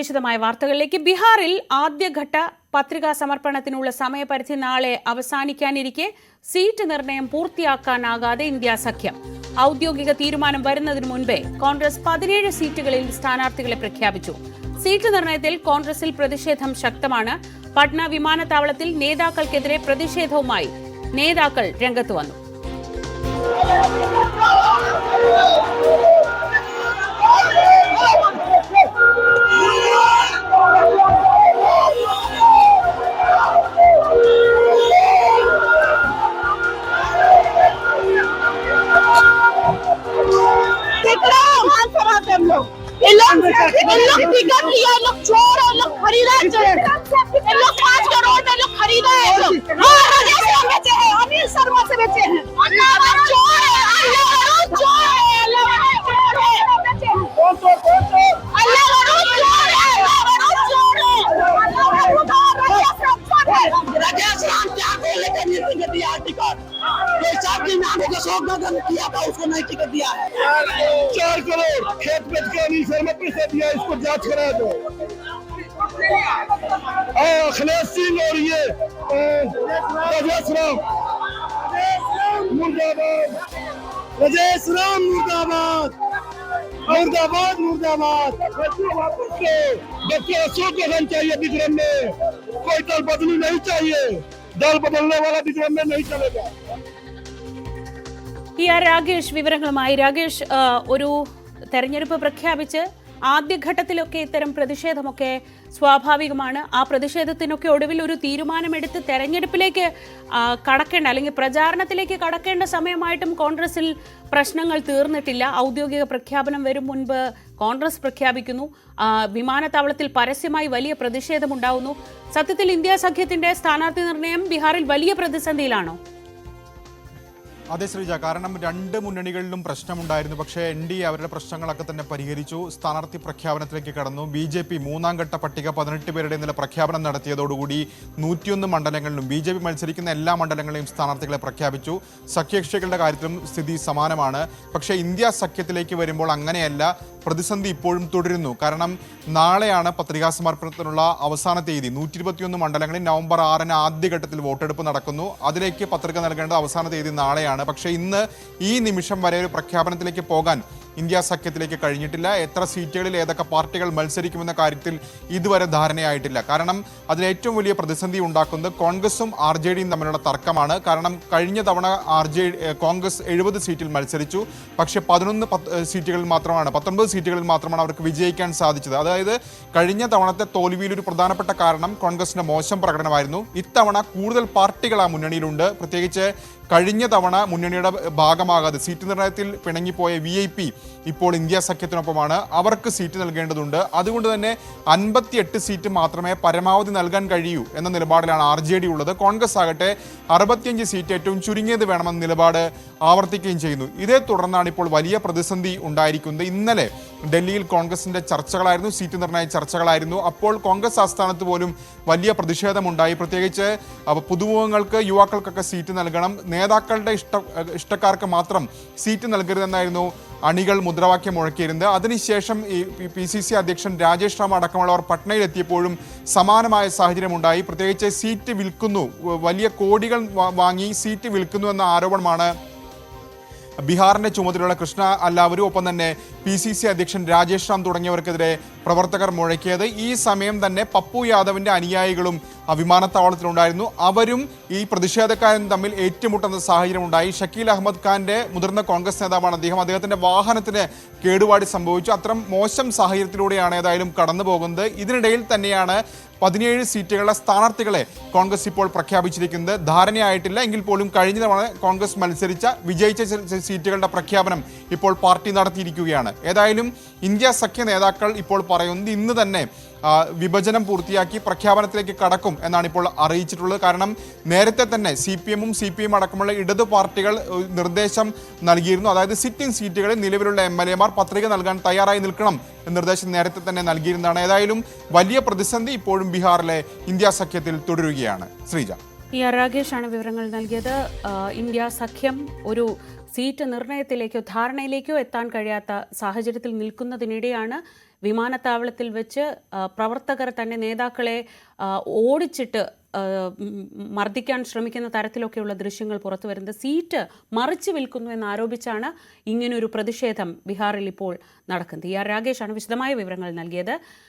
വിശദമായ വാർത്തകളിലേക്ക്. ബീഹാറിൽ ആദ്യഘട്ട പത്രികാ സമർപ്പണത്തിനുള്ള സമയപരിധി നാളെ അവസാനിക്കാനിരിക്കെ സീറ്റ് നിർണയം പൂർത്തിയാക്കാനാകാതെ ഇന്ത്യ സഖ്യം. ഔദ്യോഗിക തീരുമാനം വരുന്നതിനു മുൻപേ കോൺഗ്രസ് 17 സീറ്റുകളിൽ സ്ഥാനാർത്ഥികളെ പ്രഖ്യാപിച്ചു. സീറ്റ് നിർണയത്തിൽ കോൺഗ്രസിൽ പ്രതിഷേധം ശക്തമാണ്. പട്ന വിമാനത്താവളത്തിൽ നേതാക്കൾക്കെതിരെ പ്രതിഷേധവുമായി നേതാക്കൾ രംഗത്ത് വന്നു. उसको नहीं टिकट दिया है। 4 करोड़ खेत बेच के अनिल शर्मा पैसे दिया, इसको जांच करा दो। अखिलेश सिंह और ये राजेश राम मुर्दाबाद, राजेश राम मुर्दाबाद, मुर्दाबाद मुर्दाबाद। डॉक्टर अशोक गहलोत चाहिए विक्रम में, कोई दल बदली नहीं चाहिए, दल बदलने वाला विक्रम में नहीं चलेगा। രാഗേഷ് വിവരങ്ങളുമായി. രാഗേഷ്, ഒരു തെരഞ്ഞെടുപ്പ് പ്രഖ്യാപിച്ച് ആദ്യഘട്ടത്തിലൊക്കെ ഇത്തരം പ്രതിഷേധമൊക്കെ സ്വാഭാവികമാണ്. ആ പ്രതിഷേധത്തിനൊക്കെ ഒടുവിൽ ഒരു തീരുമാനമെടുത്ത് തെരഞ്ഞെടുപ്പിലേക്ക് കടക്കേണ്ട അല്ലെങ്കിൽ പ്രചാരണത്തിലേക്ക് കടക്കേണ്ട സമയമായിട്ടും കോൺഗ്രസിൽ പ്രശ്നങ്ങൾ തീർന്നിട്ടില്ല. ഔദ്യോഗിക പ്രഖ്യാപനം വരും മുൻപ് കോൺഗ്രസ് പ്രഖ്യാപിക്കുന്നു. വിമാനത്താവളത്തിൽ പരസ്യമായി വലിയ പ്രതിഷേധമുണ്ടാവുന്നു. സത്യത്തിൽ ഇന്ത്യ സഖ്യത്തിന്റെ സ്ഥാനാർത്ഥി നിർണയം ബീഹാറിൽ വലിയ പ്രതിസന്ധിയിലാണോ? അതെ ശ്രീജ, കാരണം 2 മുന്നണികളിലും പ്രശ്നമുണ്ടായിരുന്നു. പക്ഷേ NDA അവരുടെ പ്രശ്നങ്ങളൊക്കെ തന്നെ പരിഹരിച്ചു. സ്ഥാനാർത്ഥി പ്രഖ്യാപനത്തിലേക്ക് കടന്നു. BJP 3ാം ഘട്ട പട്ടിക 18 പേരുടെ ഇന്നലെ പ്രഖ്യാപനം നടത്തിയതോടുകൂടി 101 മണ്ഡലങ്ങളിലും BJP മത്സരിക്കുന്ന എല്ലാ മണ്ഡലങ്ങളിലെയും സ്ഥാനാർത്ഥികളെ പ്രഖ്യാപിച്ചു. സഖ്യകക്ഷികളുടെ കാര്യത്തിലും സ്ഥിതി സമാനമാണ്. പക്ഷേ ഇന്ത്യ സഖ്യത്തിലേക്ക് വരുമ്പോൾ അങ്ങനെയല്ല. പ്രതിസന്ധി ഇപ്പോഴും തുടരുന്നു. കാരണം നാളെയാണ് പത്രികാ സമർപ്പണത്തിനുള്ള അവസാന തീയതി. 121 മണ്ഡലങ്ങളിൽ നവംബർ 6-ന് ആദ്യഘട്ടത്തിൽ വോട്ടെടുപ്പ് നടക്കുന്നു. അതിലേക്ക് പത്രിക നൽകേണ്ട അവസാന തീയതി നാളെയാണ്. പക്ഷേ ഇന്ന് ഈ നിമിഷം വരെ ഒരു പ്രഖ്യാപനത്തിലേക്ക് പോകാൻ ഇന്ത്യ സഖ്യത്തിലേക്ക് കഴിഞ്ഞിട്ടില്ല. എത്ര സീറ്റുകളിൽ ഏതൊക്കെ പാർട്ടികൾ മത്സരിക്കുമെന്ന കാര്യത്തിൽ ഇതുവരെ ധാരണയായിട്ടില്ല. കാരണം അതിൽ ഏറ്റവും വലിയ പ്രതിസന്ധി ഉണ്ടാക്കുന്നത് കോൺഗ്രസും RJDയും തമ്മിലുള്ള തർക്കമാണ്. കാരണം കഴിഞ്ഞ തവണ കോൺഗ്രസ് 70 സീറ്റിൽ മത്സരിച്ചു. പക്ഷേ 19 സീറ്റുകളിൽ മാത്രമാണ് അവർക്ക് വിജയിക്കാൻ സാധിച്ചത്. അതായത് കഴിഞ്ഞ തവണത്തെ തോൽവിയിലൊരു പ്രധാനപ്പെട്ട കാരണം കോൺഗ്രസിന്റെ മോശം പ്രകടനമായിരുന്നു. ഇത്തവണ കൂടുതൽ പാർട്ടികൾ ആ മുന്നണിയിലുണ്ട്. പ്രത്യേകിച്ച് കഴിഞ്ഞ തവണ മുന്നണിയുടെ ഭാഗമാകാതെ സീറ്റ് നിർണയത്തിൽ പിണങ്ങിപ്പോയ VIP ഇപ്പോൾ ഇന്ത്യ സഖ്യത്തിനൊപ്പമാണ്. അവർക്ക് സീറ്റ് നൽകേണ്ടതുണ്ട്. അതുകൊണ്ട് തന്നെ 58 സീറ്റ് മാത്രമേ പരമാവധി നൽകാൻ കഴിയൂ എന്ന നിലപാടിലാണ് RJD ഉള്ളത്. കോൺഗ്രസ് ആകട്ടെ 65 സീറ്റ് ഏറ്റവും ചുരുങ്ങിയത് വേണമെന്ന നിലപാട് ആവർത്തിക്കുകയും ചെയ്യുന്നു. ഇതേ തുടർന്നാണ് ഇപ്പോൾ വലിയ പ്രതിസന്ധി ഉണ്ടായിരിക്കുന്നത്. ഇന്നലെ ഡൽഹിയിൽ കോൺഗ്രസിന്റെ ചർച്ചകളായിരുന്നു, സീറ്റ് നിർണയ ചർച്ചകളായിരുന്നു. അപ്പോൾ കോൺഗ്രസ് ആസ്ഥാനത്ത് പോലും വലിയ പ്രതിഷേധമുണ്ടായി. പ്രത്യേകിച്ച് പുതുമുഖങ്ങൾക്ക്, യുവാക്കൾക്കൊക്കെ സീറ്റ് നൽകണം, നേതാക്കളുടെ ഇഷ്ടക്കാർക്ക് മാത്രം സീറ്റ് നൽകരുതെന്നായിരുന്നു അണികൾ മുദ്രാവാക്യം മുഴക്കിയിരുന്നത്. അതിനുശേഷം PCC അധ്യക്ഷൻ രാജേഷ് റാം അടക്കമുള്ളവർ പട്നയിലെത്തിയപ്പോഴും സമാനമായ സാഹചര്യമുണ്ടായി. പ്രത്യേകിച്ച് സീറ്റ് വിൽക്കുന്നു, വലിയ കോടികൾ വാങ്ങി സീറ്റ് വിൽക്കുന്നു എന്ന ആരോപണമാണ് ബീഹാറിന്റെ ചുമതലയുള്ള കൃഷ്ണ അല്ലാവരും ഒപ്പം തന്നെ PCC അധ്യക്ഷൻ രാജേഷ് റാം തുടങ്ങിയവർക്കെതിരെ പ്രവർത്തകർ മുഴക്കിയത്. ഈ സമയം തന്നെ പപ്പു യാദവിന്റെ അനുയായികളും വിമാനത്താവളത്തിലുണ്ടായിരുന്നു. അവരും ഈ പ്രതിഷേധക്കാരും തമ്മിൽ ഏറ്റുമുട്ടുന്ന സാഹചര്യം ഉണ്ടായി. ഷക്കീൽ അഹമ്മദ് ഖാന്റെ മുതിർന്ന കോൺഗ്രസ് നേതാവാണ് അദ്ദേഹം. അദ്ദേഹത്തിന്റെ വാഹനത്തിന് കേടുപാടി സംഭവിച്ചു. അത്തരം മോശം സാഹചര്യത്തിലൂടെയാണ് ഏതായാലും കടന്നു പോകുന്നത്. ഇതിനിടയിൽ തന്നെയാണ് 17 സീറ്റുകളുടെ സ്ഥാനാർത്ഥികളെ കോൺഗ്രസ് ഇപ്പോൾ പ്രഖ്യാപിച്ചിരിക്കുന്നത്. ധാരണയായിട്ടില്ല എങ്കിൽ പോലും കഴിഞ്ഞ തവണ കോൺഗ്രസ് വിജയിച്ച സീറ്റുകളുടെ പ്രഖ്യാപനം ഇപ്പോൾ പാർട്ടി നടത്തിയിരിക്കുകയാണ്. ഏതായാലും ഇന്ത്യ സഖ്യ നേതാക്കൾ ഇപ്പോൾ പറയുന്നത് ഇന്ന് തന്നെ വിഭജനം പൂർത്തിയാക്കി പ്രഖ്യാപനത്തിലേക്ക് കടക്കും എന്നാണ് ഇപ്പോൾ അറിയിച്ചിട്ടുള്ളത്. കാരണം നേരത്തെ തന്നെ CPM-ഉം CPM അടക്കമുള്ള ഇടതു പാർട്ടികൾ നിർദ്ദേശം നൽകിയിരുന്നു. അതായത് സിറ്റിംഗ് സീറ്റുകളിൽ നിലവിലുള്ള MLA-മാർ പത്രിക നൽകാൻ തയ്യാറായി നിൽക്കണം എന്ന നിർദ്ദേശം നേരത്തെ തന്നെ നൽകിയിരുന്നതാണ്. ഏതായാലും വലിയ പ്രതിസന്ധി ഇപ്പോഴും ബീഹാറിലെ ഇന്ത്യ സഖ്യത്തിൽ തുടരുകയാണ്. ശ്രീജ, രാഗേഷാണ് വിവരങ്ങൾ നൽകിയത്. ഇന്ത്യ സഖ്യം ഒരു സീറ്റ് നിർണയത്തിലേക്കോ ധാരണയിലേക്കോ എത്താൻ കഴിയാത്ത സാഹചര്യത്തിൽ നിൽക്കുന്നതിനിടെയാണ് വിമാനത്താവളത്തിൽ വെച്ച് പ്രവർത്തകർ തന്നെ നേതാക്കളെ ഓടിച്ചിട്ട് മർദ്ദിക്കാൻ ശ്രമിക്കുന്ന തരത്തിലൊക്കെയുള്ള ദൃശ്യങ്ങൾ പുറത്തു വരുന്നത്. സീറ്റ് മറിച്ച് വിൽക്കുന്നു എന്നാരോപിച്ചാണ് ഇങ്ങനൊരു പ്രതിഷേധം ബീഹാറിൽ ഇപ്പോൾ നടക്കുന്നത്. രാകേഷാണ് വിശദമായ വിവരങ്ങൾ നൽകിയത്.